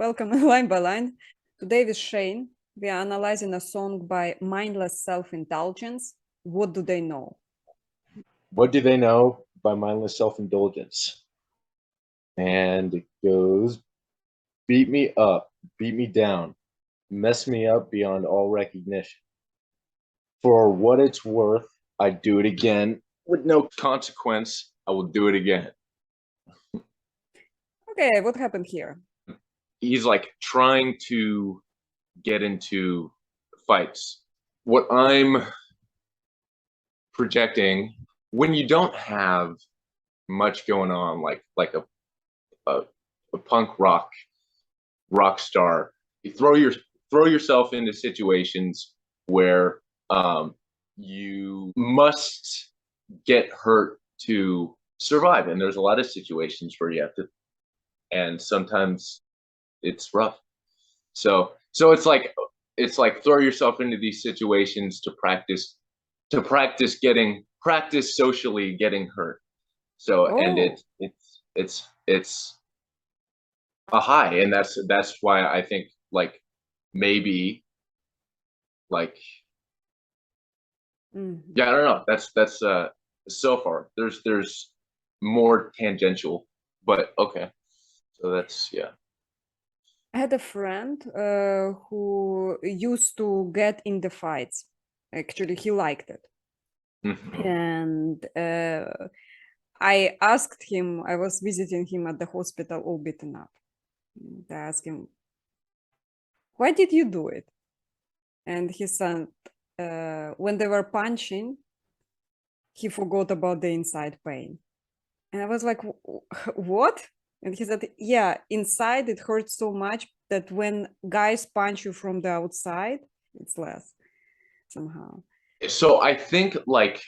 Welcome line by line. Today with Shane, we are analyzing a song by Mindless Self-Indulgence. What do they know? What do they know by mindless self-indulgence? And it goes, beat me up, beat me down, mess me up beyond all recognition. For what it's worth, I do it again with no consequence. I will do it again. Okay, what happened here? He's like trying to get into fights. What I'm projecting, when you don't have much going on, like a punk rock star, you throw yourself into situations where you must get hurt to survive, and there's a lot of situations where you have to, and sometimes it's rough. So it's like throw yourself into these situations to practice socially getting hurt. So and it's a high, and that's why I think like maybe like yeah, I don't know, that's so far there's more tangential, but okay, so that's yeah. I had a friend who used to get in the fights. Actually, he liked it. And I asked him, I was visiting him at the hospital all beaten up. And I asked him, why did you do it? And he said, when they were punching, he forgot about the inside pain. And I was like, what? And he said, yeah, inside it hurts so much that when guys punch you from the outside, it's less somehow. So I think like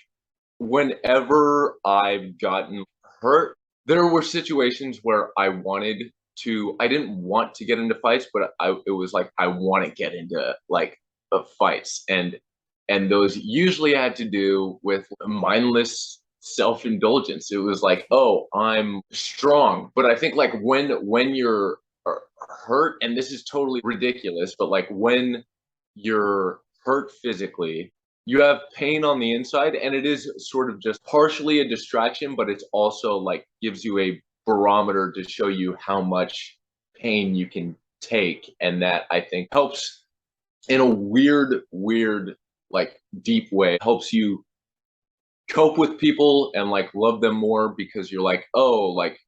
whenever I've gotten hurt, there were situations where I didn't want to get into fights, but it was like I want to get into like fights, and those usually had to do with mindless self-indulgence. It was like, oh, I'm strong. But I think like when you're hurt, and this is totally ridiculous, but like when you're hurt physically, you have pain on the inside, and it is sort of just partially a distraction, but it's also like gives you a barometer to show you how much pain you can take, and that I think helps in a weird like deep way, helps you cope with people and like love them more, because you're like, oh, like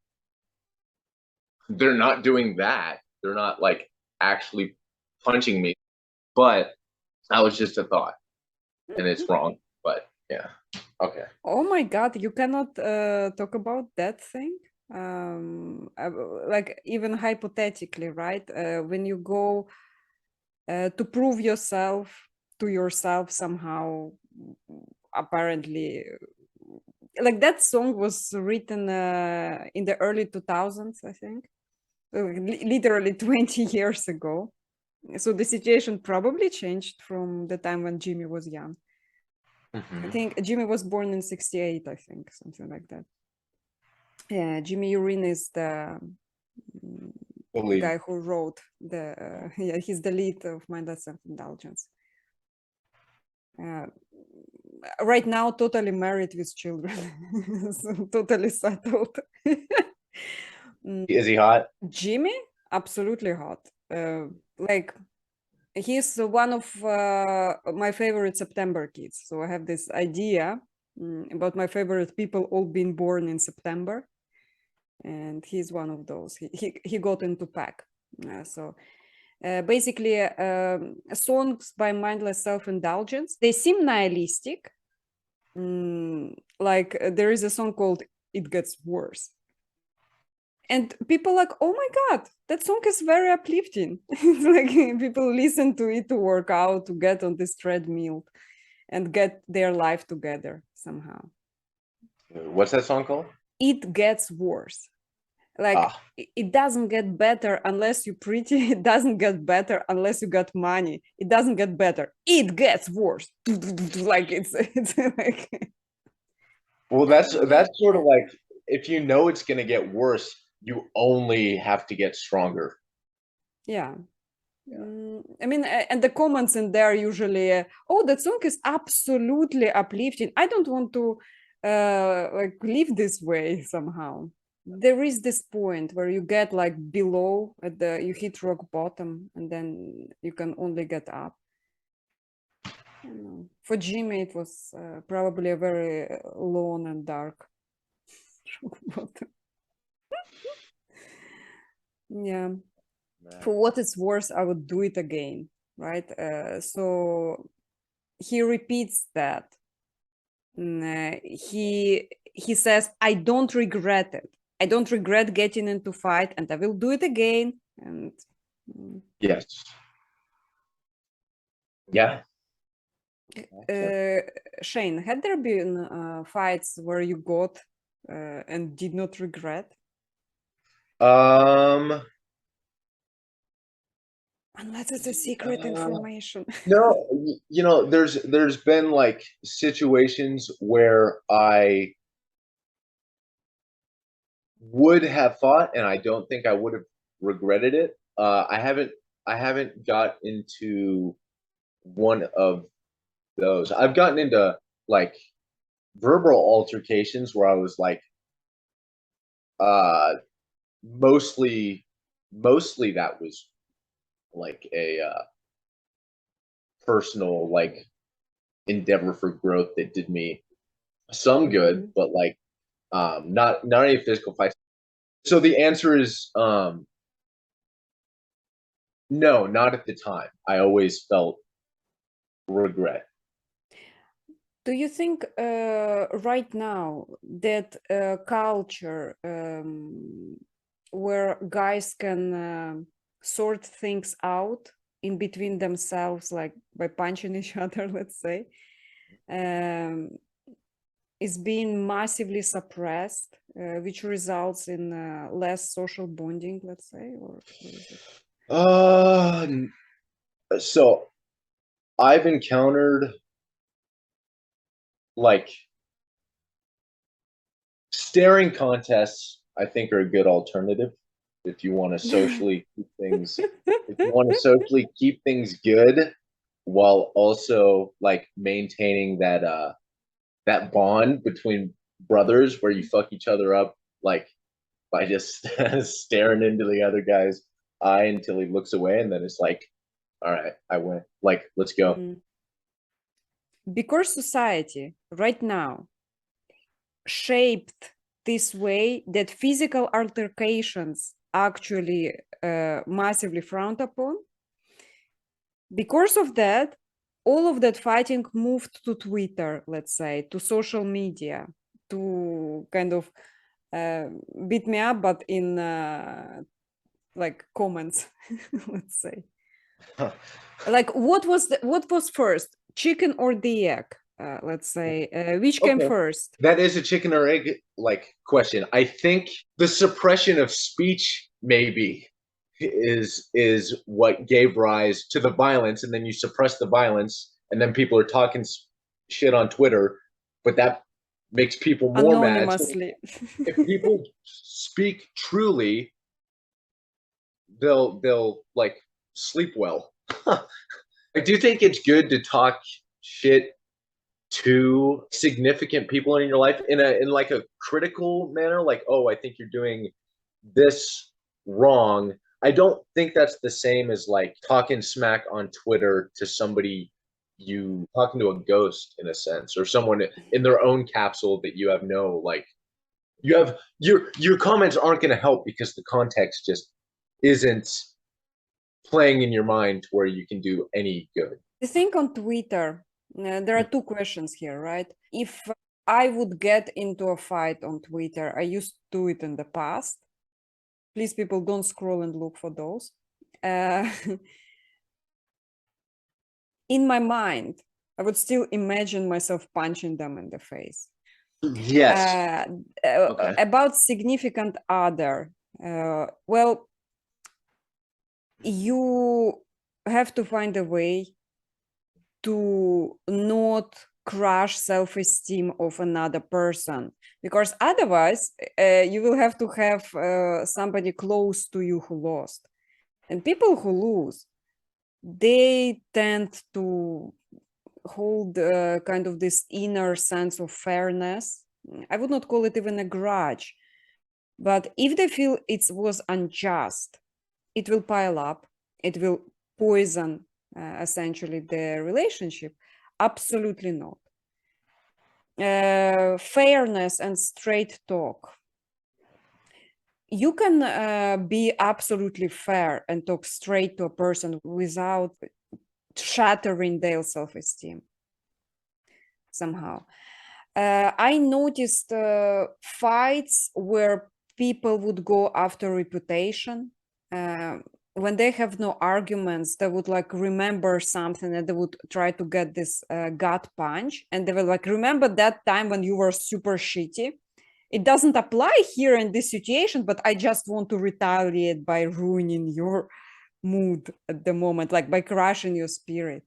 they're not doing that, they're not like actually punching me, but that was just a thought, and it's wrong, but yeah. Okay. Oh my God, you cannot talk about that thing? Like even hypothetically, right? When you go to prove yourself to yourself somehow, apparently, like that song was written in the early 2000s, I think, literally 20 years ago. So the situation probably changed from the time when Jimmy was young. I think Jimmy was born in 68, I think, something like that. Yeah, Jimmy Youre is the guy who wrote the, yeah, he's the lead of Mindless Self-Indulgence. Right now, totally married with children, so totally settled. Is he hot? Jimmy? Absolutely hot. Like, he's one of my favorite September kids. So I have this idea about my favorite people all being born in September. And he's one of those. He got into pack. So basically, songs by Mindless Self-Indulgence, they seem nihilistic. Like there is a song called It Gets Worse. And people like, oh my God, that song is very uplifting. It's like people listen to it to work out, to get on this treadmill and get their life together somehow. What's that song called? It Gets Worse. Like it doesn't get better unless you're pretty. It doesn't get better unless you got money. It doesn't get better. It gets worse. Like it's like. Well, that's sort of like, if you know it's gonna get worse, you only have to get stronger. Yeah. I mean, and the comments in there usually, oh, that song is absolutely uplifting. I don't want to like live this way somehow. There is this point where you get like below at the, you hit rock bottom, and then you can only get up. I don't know. For Jimmy, it was probably a very lone and dark rock bottom. Yeah. For what it's worth, I would do it again, right? So he repeats that. He says, I don't regret it. I don't regret getting into fight, and I will do it again. And Yes. Yeah. Shane, had there been fights where you got and did not regret? Unless it's a secret information. No, you know, there's been like situations where I would have fought, and I don't think I would have regretted it. I haven't got into one of those. I've gotten into like verbal altercations where I was like, uh, mostly that was like a personal like endeavor for growth that did me some good, but like not any physical fights. So the answer is no, not at the time. I always felt regret. Do you think right now that culture where guys can sort things out in between themselves, like by punching each other, let's say, is being massively suppressed, which results in less social bonding, let's say, or is it? So I've encountered like staring contests, I think, are a good alternative if you want to socially keep things if you want to socially keep things good while also like maintaining that bond between brothers where you fuck each other up like by just staring into the other guy's eye until he looks away, and then it's like, all right, I win. Like, let's go. Because society right now shaped this way that physical altercations actually massively frowned upon. Because of that, all of that fighting moved to Twitter, let's say, to social media, to kind of beat me up, but in like comments, let's say. Like, what was first, chicken or the egg? Let's say, which came first? That is a chicken or egg like question. I think the suppression of speech maybe is what gave rise to the violence, and then you suppress the violence, and then people are talking shit on Twitter, but that makes people more anonymously. mad. So if people speak truly, they'll like sleep well. I do think it's good to talk shit to significant people in your life in like a critical manner, like, oh, I think you're doing this wrong. I don't think that's the same as like talking smack on Twitter to somebody, you talking to a ghost in a sense, or someone in their own capsule that you have no like, you have your comments aren't going to help because the context just isn't playing in your mind to where you can do any good. I think on Twitter, there are two questions here, right? If I would get into a fight on Twitter, I used to do it in the past. Please, people, don't scroll and look for those. In my mind, I would still imagine myself punching them in the face. Yes. Okay. About significant other, well, you have to find a way to not crush self-esteem of another person, because otherwise you will have to have somebody close to you who lost. And people who lose, they tend to hold kind of this inner sense of fairness. I would not call it even a grudge, but if they feel it was unjust, it will pile up, it will poison essentially the relationship. Absolutely not. Fairness and straight talk. You can be absolutely fair and talk straight to a person without shattering their self-esteem somehow. I noticed fights where people would go after reputation. When they have no arguments, they would like remember something and they would try to get this gut punch. And they were like, remember that time when you were super shitty? It doesn't apply here in this situation, but I just want to retaliate by ruining your mood at the moment, like by crushing your spirit.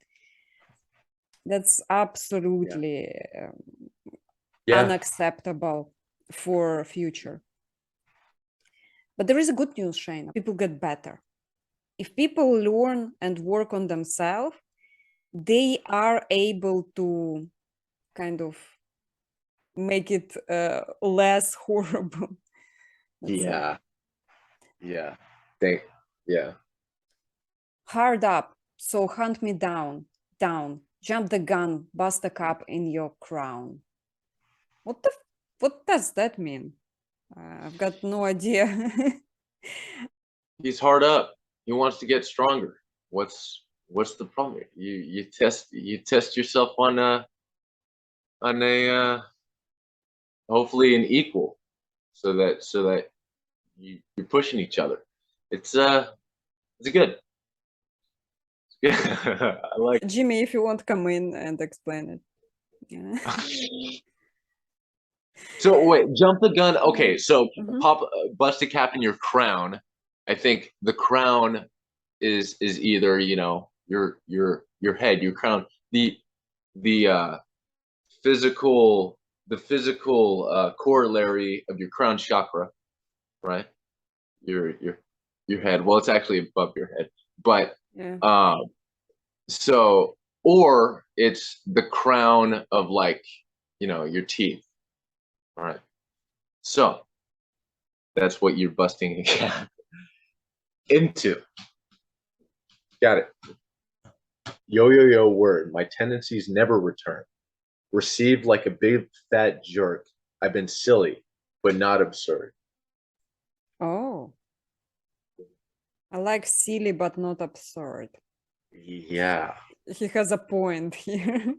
That's absolutely unacceptable for future. But there is a good news, Shane. People get better. If people learn and work on themselves, they are able to kind of make it less horrible. Yeah. Hard up, so hunt me down, jump the gun, bust a cup in your crown. What does that mean? I've got no idea. He's hard up. He wants to get stronger. What's the problem? You test yourself on a hopefully an equal, so that you're pushing each other. It's good. I like Jimmy, if you want, come in and explain it. Yeah. So wait, jump the gun. Okay, so bust a cap in your crown. I think the crown is either your head, your crown, the physical corollary of your crown chakra, right? Your head. Well, it's actually above your head, but so or it's the crown of like your teeth, right? So that's what you're busting a cap into. Got it. Yo word. My tendencies never return. Received like a big fat jerk. I've been silly, but not absurd. Oh. I like silly but not absurd. Yeah. He has a point here.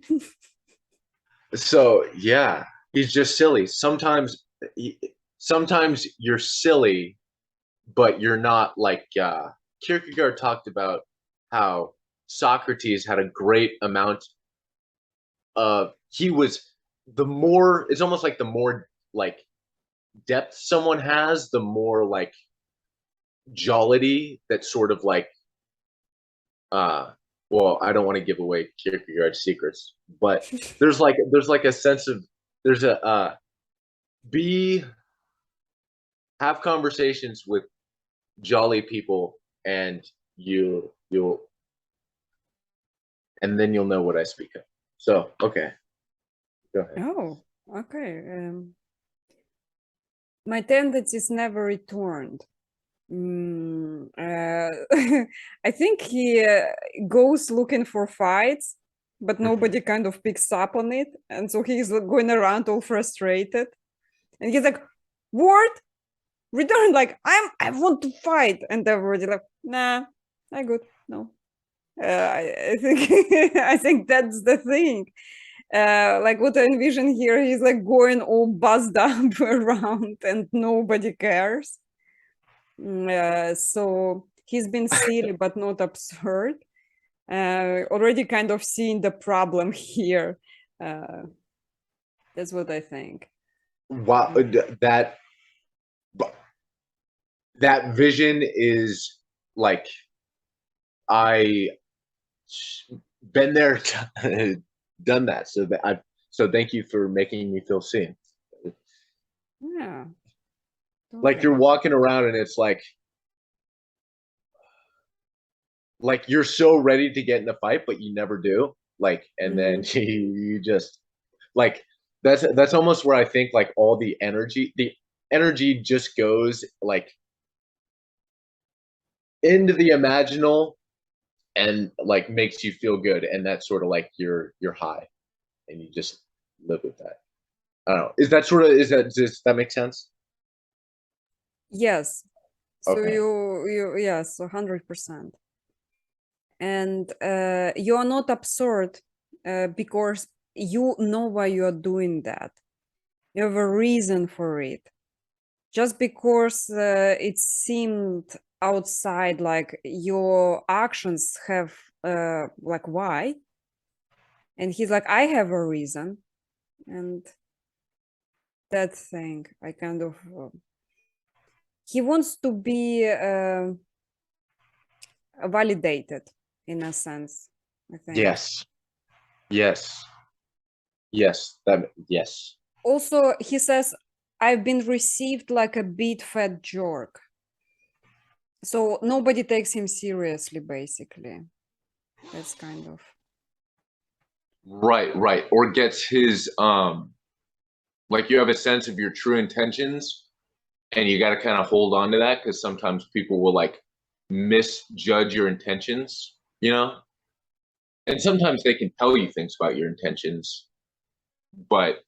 So yeah, he's just silly. Sometimes you're silly, but you're not like Kierkegaard talked about how Socrates had a great amount of it's almost like the more like depth someone has, the more like jollity that sort of like well, I don't want to give away Kierkegaard's secrets, but there's like a sense of be have conversations with jolly people and and then you'll know what I speak of. So okay, go ahead. Oh, okay. My tendencies never returned. I think he goes looking for fights, but nobody kind of picks up on it, and so he's going around all frustrated, and he's like, "Word, return! Like I want to fight," and everybody like, "Nah, I good, no." I think I think that's the thing. Like what I envision here, he's like going all buzzed up around, and nobody cares. So he's been silly but not absurd. Already kind of seeing the problem here. That's what I think. Wow, that vision is like I been there, done that. So thank you for making me feel seen. Yeah. Like you're walking around and it's like like you're so ready to get in a fight, but you never do. Like, and then Mm-hmm. you just like that's almost where I think like all the energy just goes like into the imaginal and like makes you feel good, and that's sort of like your high, and you just live with that. I don't know. Is that sort of is that does that make sense? Yes. So Okay. you yes, 100%. And you are not absurd because you know why you are doing that. You have a reason for it. Just because it seemed outside, like your actions have like why, and he's like, I have a reason, and that thing, I kind of he wants to be validated in a sense, I think. Yes. Yes. Yes. That yes. Also, he says, I've been received like a big fat jerk. So nobody takes him seriously, basically. That's kind of. Right, right. Or gets his like you have a sense of your true intentions and you got to kind of hold on to that because sometimes people will like misjudge your intentions, you know? And sometimes they can tell you things about your intentions, but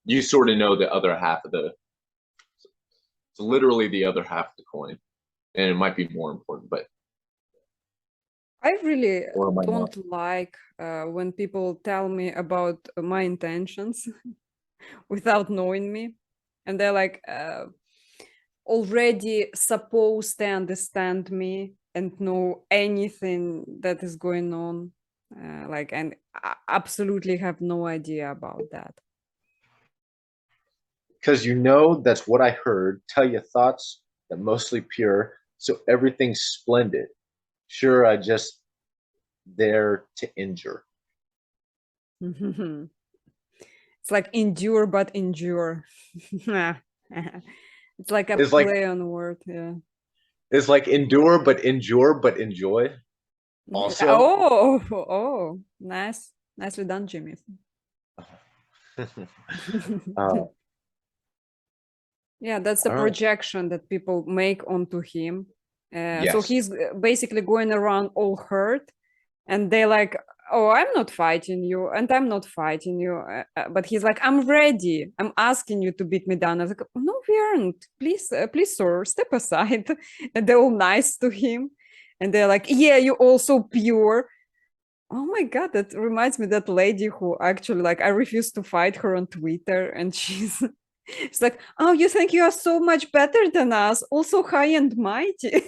you sort of know the other half of the it's literally the other half of the coin. And it might be more important, but I really or am I not? don't like when people tell me about my intentions without knowing me. And they're like already supposed to understand me and know anything that is going on. Like, and I absolutely have no idea about that. Because you know that's what I heard. Tell your thoughts that mostly pure, so everything's splendid. Sure, I just there to injure. It's like endure, but endure. It's like a It's like play on word. Yeah. it's like endure but enjoy also. Oh, oh, nice. Nicely done, Jimmy. uh, Yeah, that's the all right. projection that people make onto him. So Yes. he's basically going around all hurt, and they're like, "Oh, I'm not fighting you, and I'm not fighting you." But he's like, "I'm ready. I'm asking you to beat me down." I was like, "No, we aren't. Please, please, sir, step aside." And they're all nice to him, and they're like, "Yeah, you're also pure." Oh my God, that reminds me of that lady who actually like I refused to fight her on Twitter, and she's like, "Oh, you think you are so much better than us, also high and mighty."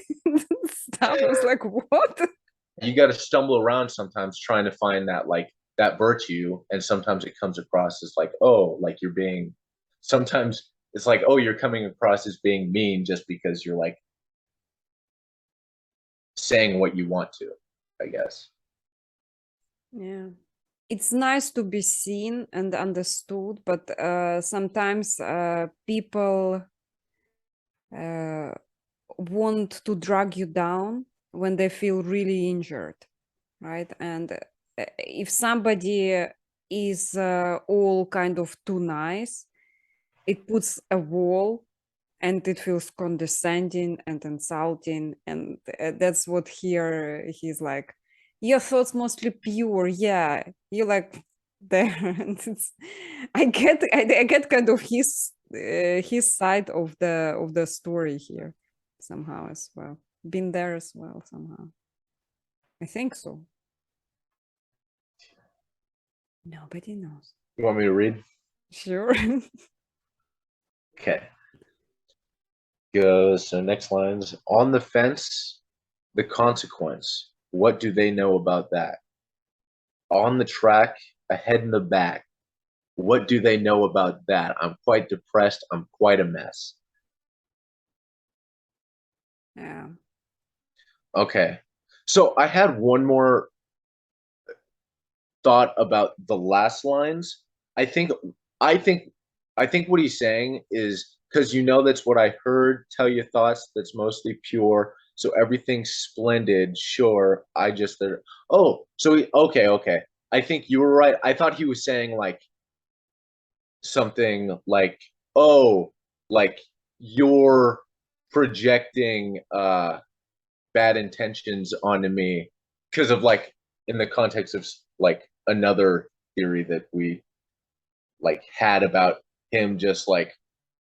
Stuff. I was like, "What?" You got to stumble around sometimes trying to find that like that virtue, and sometimes it comes across as like, oh, like you're being. Sometimes it's like, oh, you're coming across as being mean just because you're like saying what you want to, I guess. Yeah. It's nice to be seen and understood, but sometimes people uh, want to drag you down when they feel really injured, right? And if somebody is all kind of too nice, it puts a wall and it feels condescending and insulting. And that's what here he's like, your thoughts mostly pure. Yeah, you like there. And I get kind of his side of the story here somehow as well. Been there as well somehow. I think so. Nobody knows. You want me to read? Sure. Okay. Goes so next lines on the fence, the consequence. What do they know about that? On the track, ahead in the back. What do they know about that? I'm quite depressed. I'm quite a mess. Yeah. Okay. So I had one more thought about the last lines. I think I think I think what he's saying is because you know that's what I heard. Tell your thoughts. That's mostly pure. so everything's splendid. Sure, I just there. Oh, so okay. I think you were right. I thought he was saying like something like, oh, like you're projecting bad intentions onto me because of like in the context of like another theory that we like had about him just like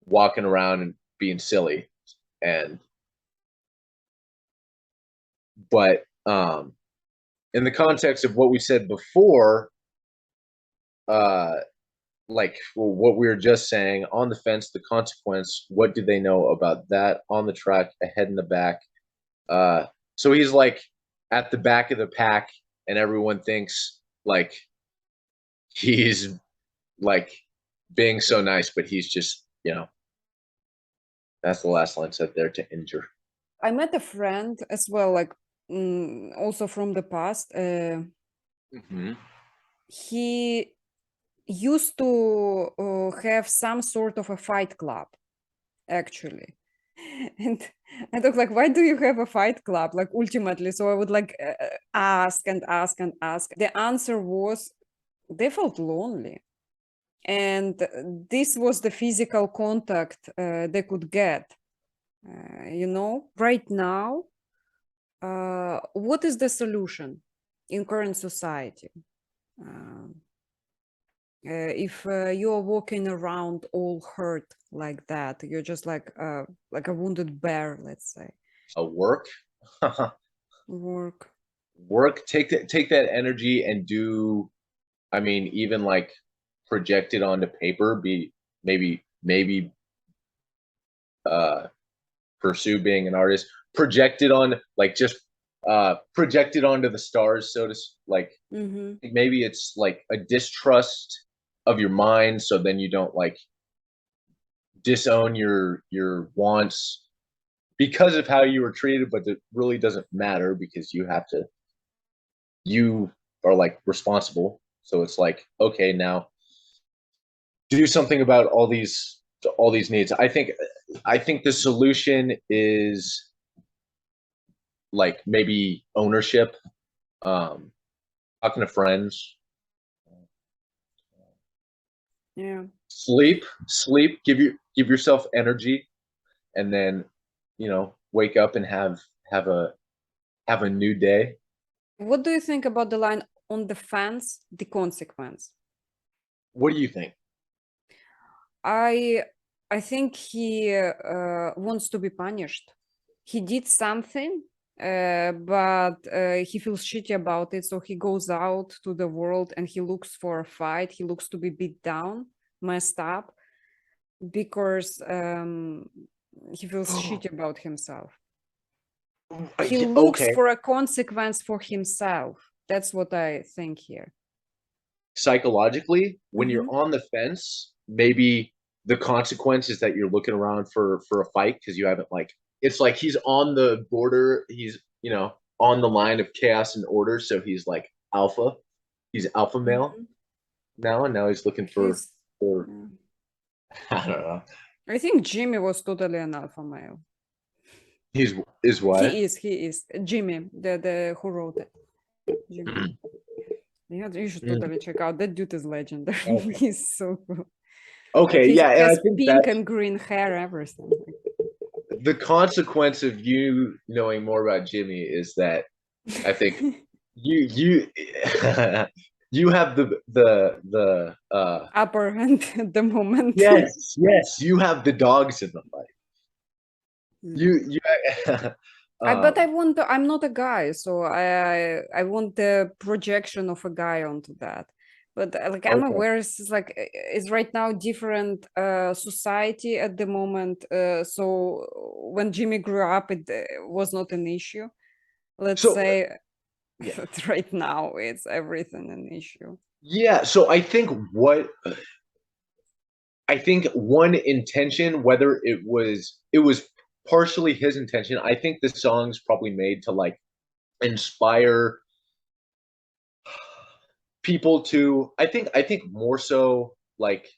walking around and being silly and but in the context of what we said before, uh like what we were just saying, on the fence, the consequence, what do they know about that, on the track, ahead and the back. So he's like at the back of the pack and everyone thinks like he's like being so nice, but he's just, that's the last line said there, to in-jure. I met a friend as well, like also from the past. He used to have some sort of a fight club, actually. And I thought, like, why do you have a fight club? Like, ultimately, so I would like ask and ask and ask. The answer was they felt lonely. And this was the physical contact they could get. Right now, what is the solution in current society? If you're walking around all hurt like that, you're just like a wounded bear, let's say. Work. Work. Take that energy and do, I mean, even like project it onto paper, be maybe pursue being an artist, project it on like just project it onto the stars, so to like maybe it's like a distrust of your mind, so then you don't like disown your wants because of how you were treated, but it really doesn't matter because you are like responsible. So it's like, okay, now do something about all these needs. I think the solution is like maybe ownership, talking to friends. Yeah. Sleep, give yourself energy, and then wake up and have a new day. What do you think about the line on the fence, the consequence? What do you think? I think he wants to be punished. He did something, but he feels shitty about it. So he goes out to the world and he looks for a fight. He looks to be beat down, messed up, because he feels shitty about himself. He looks for a consequence for himself. That's what I think here. Psychologically, when you're on the fence, maybe the consequence is that you're looking around for a fight because you haven't like, it's like he's on the border, he's on the line of chaos and order, so he's like alpha, he's alpha male now, and now he's looking for I don't know. I think Jimmy was totally an alpha male. Is what? He is Jimmy, the who wrote it. Jimmy. Yeah, you should totally check out. That dude is legendary. Okay. He's so cool. Okay, like yeah, and I think pink and green hair, everything. The consequence of you knowing more about Jimmy is that I think you you have the upper hand at the moment. Yes, you have the dogs in the fight. You but I want I'm not a guy, so I want the projection of a guy onto that. But like I'm aware it's like it's right now different society at the moment. So when Jimmy grew up, it was not an issue. Let's say right now it's everything an issue. Yeah, so I think one intention, whether it was partially his intention. I think the song's probably made to like inspire people to, I think more so like,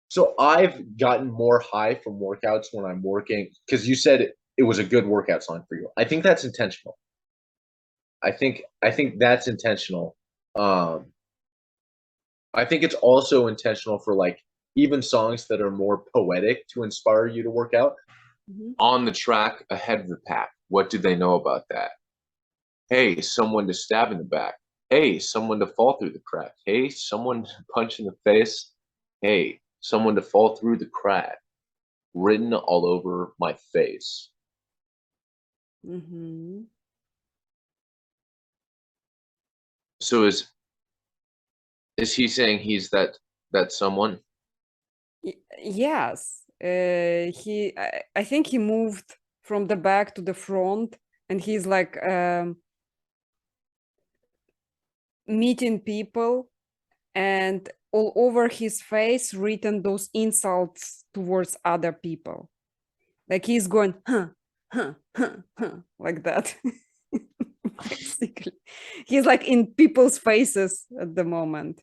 so I've gotten more high from workouts when I'm working, because you said it was a good workout song for you. I think that's intentional. I think that's intentional. I think it's also intentional for like even songs that are more poetic to inspire you to work out. On the track ahead of the pack, what do they know about that? Hey, someone to stab in the back. Hey, someone to fall through the crack. Hey, someone to punch in the face. Hey, someone to fall through the crack. Written all over my face. So is he saying he's that someone? Yes. I think he moved from the back to the front, and he's like meeting people, and all over his face written those insults towards other people. Like he's going, like that. Basically, he's like in people's faces at the moment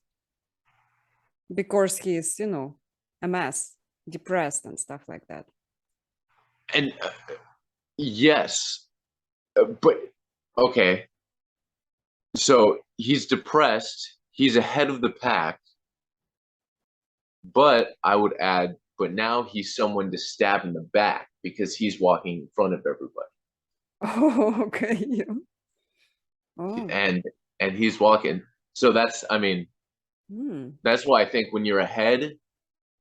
because he's, a mess, depressed and stuff like that. And yes, but okay. So he's depressed. He's ahead of the pack. But I would add, but now he's someone to stab in the back because he's walking in front of everybody. Oh, okay. Yeah. Oh. And he's walking. So that's, I mean, that's why I think when you're ahead,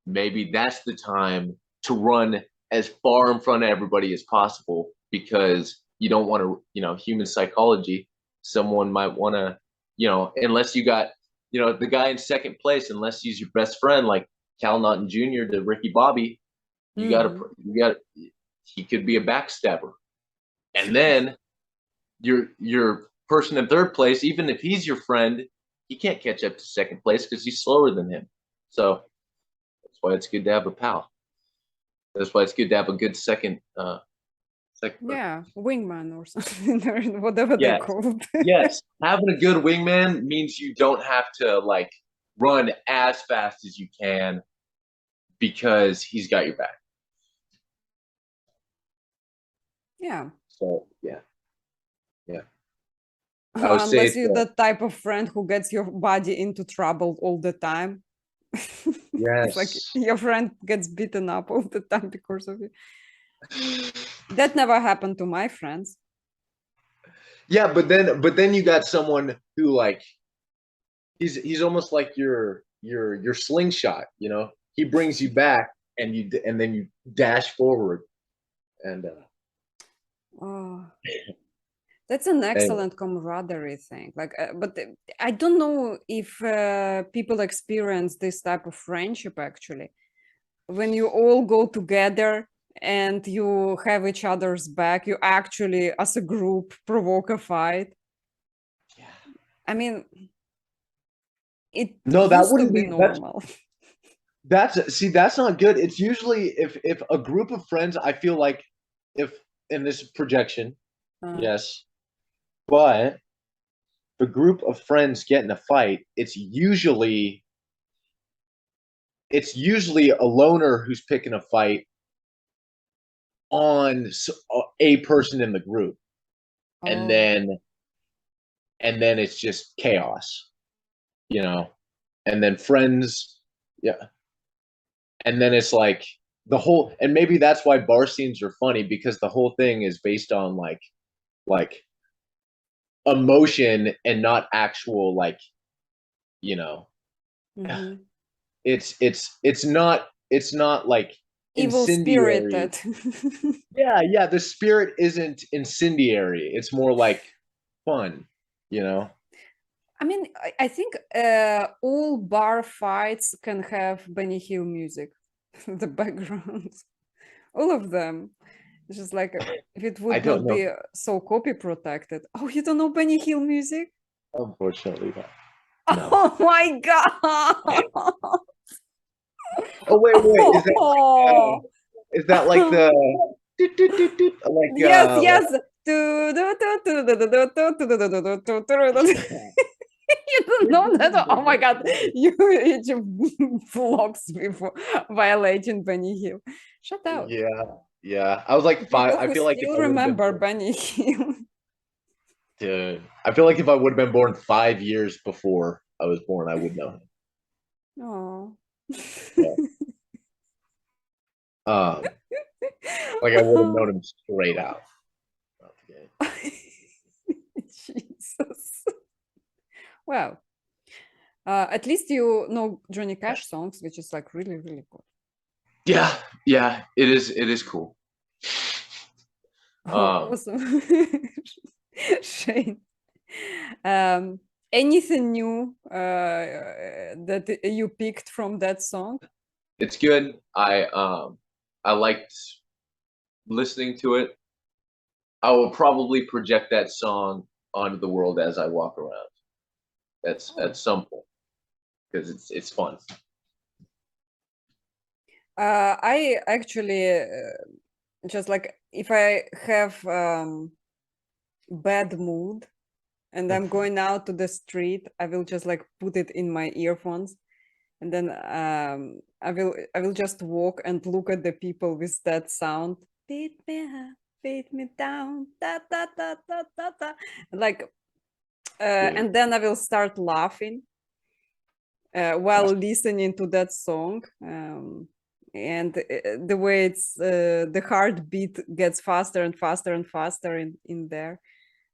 maybe that's the time to run as far in front of everybody as possible, because you don't want to, human psychology, someone might want to, unless you got, the guy in second place, unless he's your best friend, like Cal Naughton Jr. to Ricky Bobby, you got he could be a backstabber. And then your person in third place, even if he's your friend, he can't catch up to second place because he's slower than him. So that's why it's good to have a pal. That's why it's good to have a good second yeah, wingman or something, or whatever they're called. Yes, having a good wingman means you don't have to like run as fast as you can because he's got your back. Yeah. So yeah. Unless you're the type of friend who gets your body into trouble all the time. Yes. It's like your friend gets beaten up all the time because of you. That never happened to my friends. Yeah, but then you got someone who like he's almost like your slingshot, He brings you back and then you dash forward. And that's an excellent camaraderie thing. Like, but I don't know if people experience this type of friendship actually. When you all go together and you have each other's back, you actually, as a group, provoke a fight. Yeah. I mean, it that wouldn't be normal. That's not good. It's usually if a group of friends, I feel like if in this projection, yes, but if a group of friends get in a fight, it's usually a loner who's picking a fight on a person in the group, and then it's just chaos, and then friends, and then it's like the whole, and maybe that's why bar scenes are funny, because the whole thing is based on like emotion and not actual it's not like evil spirited. yeah, the spirit isn't incendiary, it's more like fun. I mean, I think all bar fights can have Benny Hill music, the background, all of them. It's just like if it would not be so copy protected. Oh, you don't know Benny Hill music? Unfortunately, no. Oh my god! Oh wait, is that like the like yes. You don't know that? Oh my god, you vlogs before violating Benny Hill. Shut up. Yeah, I was like five. People I who feel like if still I would have been remember born, Benny Hill. dude, I feel like if I would have been born 5 years before I was born, I would know him. Oh. Yeah. Like I would have known him straight out. Jesus. Well, at least you know Johnny Cash songs, which is like really, really good. Yeah, yeah, it is. It is cool. Awesome. Shane. Anything new that you picked from that song? It's good. I liked listening to it. I will probably project that song onto the world as I walk around. That's at some point because it's fun. I actually just like if I have bad mood and I'm going out to the street, I will just like put it in my earphones, and then I will just walk and look at the people with that sound. Beat me up, beat me down, da da da da da da. Like, and then I will start laughing while listening to that song. And the way it's the heartbeat gets faster and faster and faster in there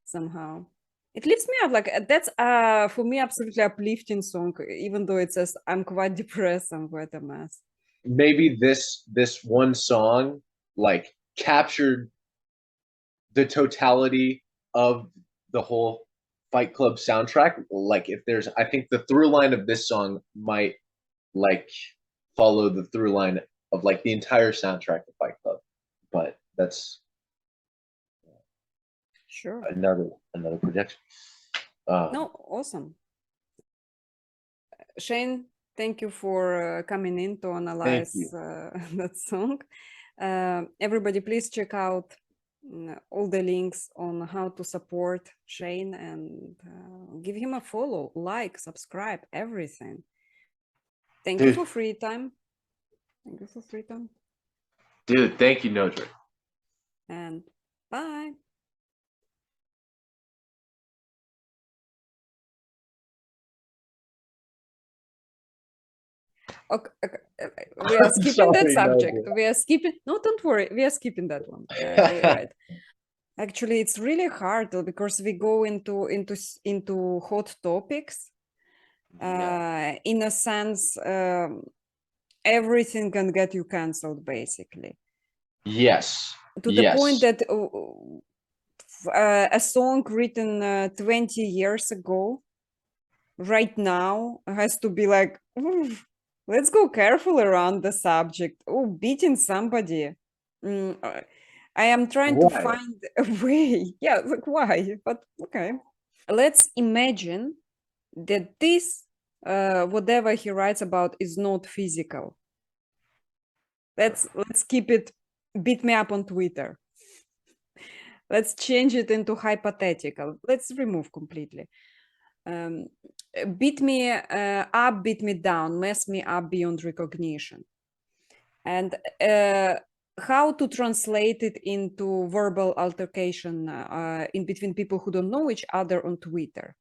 somehow. It lifts me up. Like that's for me absolutely uplifting song, even though it says I'm quite depressed, I'm quite a mess. Maybe this one song like captured the totality of the whole Fight Club soundtrack. Like if there's, I think the through line of this song might like follow the through line of like the entire soundtrack of Fight Club. But that's Sure. another projection. No, awesome. Shane, thank you for coming in to analyze that song. Everybody, please check out all the links on how to support Shane and give him a follow, like, subscribe, everything. Thank you for free time. Thank you for free time. Dude, thank you, Nodrik. And bye. Okay, we are skipping that subject. We are skipping. No, don't worry. We are skipping that one. You're right. Actually, it's really hard because we go into hot topics. In a sense, everything can get you cancelled, basically. Yes. To the point that a song written 20 years ago, right now, has to be like, let's go careful around the subject. Oh, beating somebody. I am trying to find a way. Yeah, like why? But okay. Let's imagine that this, whatever he writes about, is not physical. Let's keep it, beat me up on Twitter. Let's change it into hypothetical. Let's remove completely. Beat me up, beat me down, mess me up beyond recognition. And how to translate it into verbal altercation in between people who don't know each other on Twitter.